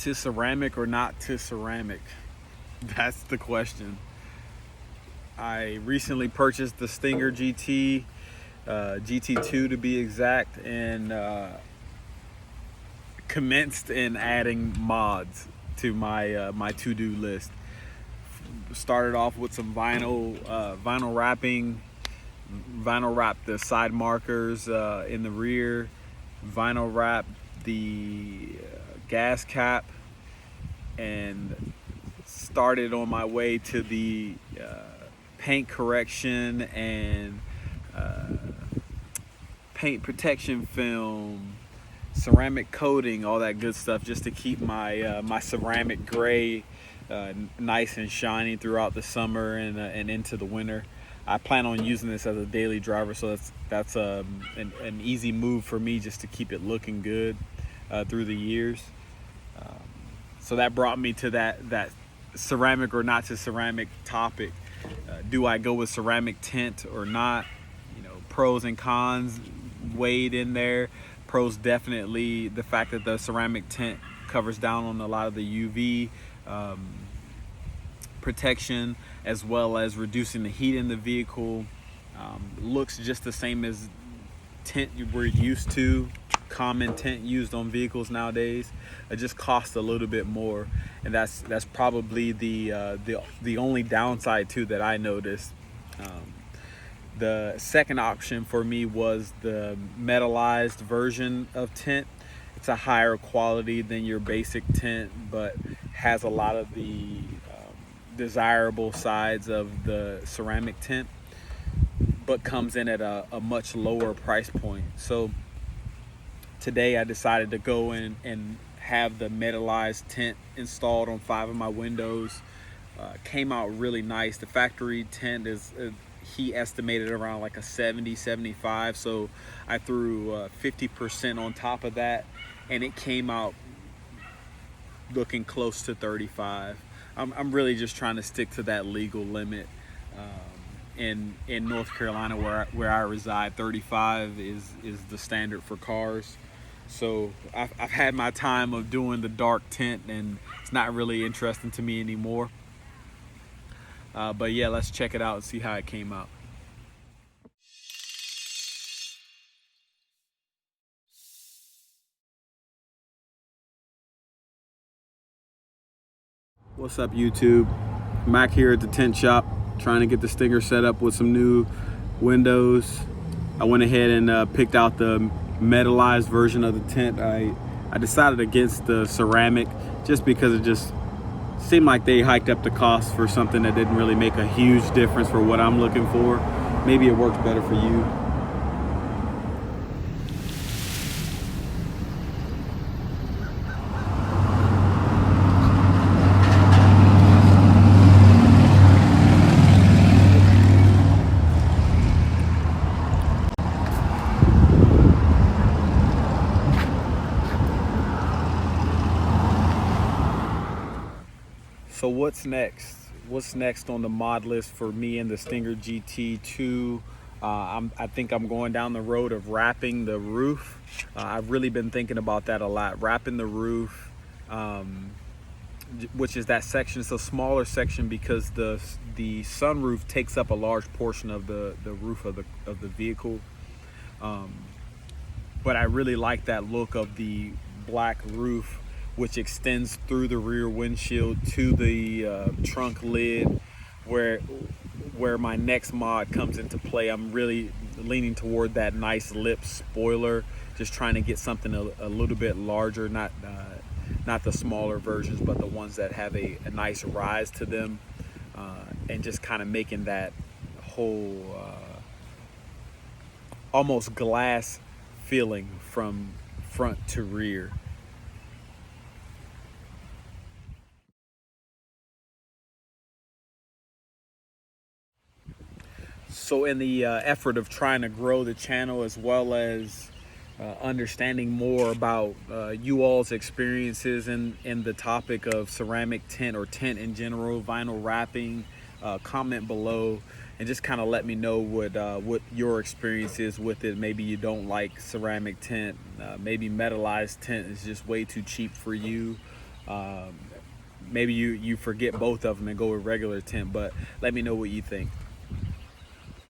To ceramic or not to ceramic? That's the question. I recently purchased the Stinger GT, GT2 to be exact, and commenced in adding mods to my to-do list. Started off with some vinyl wrapping, vinyl wrap the side markers in the rear, vinyl wrap the gas cap, and started on my way to the paint correction and paint protection film, ceramic coating, all that good stuff, just to keep my my ceramic gray nice and shiny throughout the summer and into the winter. I plan on using this as a daily driver, so that's an easy move for me, just to keep it looking good through the years. So that brought me to that ceramic or not to ceramic topic. Do I go with ceramic tint or not? You know, pros and cons weighed in there. Pros, definitely the fact that the ceramic tint covers down on a lot of the UV protection, as well as reducing the heat in the vehicle. Looks just the same as tint we're used to, common tint used on vehicles nowadays. It just costs a little bit more, and that's probably the only downside too that I noticed. The second option for me was the metalized version of tint. It's a higher quality than your basic tint, but has a lot of the desirable sides of the ceramic tint, but comes in at a much lower price point. So today I decided to go in and have the metalized tint installed on 5 of my windows. Came out really nice. The factory tint is he estimated around like a 70-75, so I threw 50% on top of that, and it came out looking close to 35. I'm really just trying to stick to that legal limit. In North Carolina, where I reside, 35 is the standard for cars. So I've had my time of doing the dark tint, and it's not really interesting to me anymore. But yeah, let's check it out and see how it came out. What's up, YouTube? I'm back here at the tint shop trying to get the Stinger set up with some new windows. I went ahead and picked out the metalized version of the tint. I decided against the ceramic just because it just seemed like they hiked up the cost for something that didn't really make a huge difference for what I'm looking for. Maybe it works better for you. So what's next? What's next on the mod list for me and the Stinger GT2? I think I'm going down the road of wrapping the roof. I've really been thinking about that a lot. Wrapping the roof, which is that section. It's a smaller section because the sunroof takes up a large portion of the roof of the vehicle. But I really like that look of the black roof, which extends through the rear windshield to the trunk lid, where my next mod comes into play. I'm really leaning toward that nice lip spoiler, just trying to get something a little bit larger, not the smaller versions, but the ones that have a nice rise to them, and just kind of making that whole almost glass feeling from front to rear. So in the effort of trying to grow the channel, as well as understanding more about you all's experiences in the topic of ceramic tint or tint in general, vinyl wrapping, comment below and just kind of let me know what your experience is with it. Maybe you don't like ceramic tint, maybe metalized tint is just way too cheap for you. Maybe you forget both of them and go with regular tint, but let me know what you think.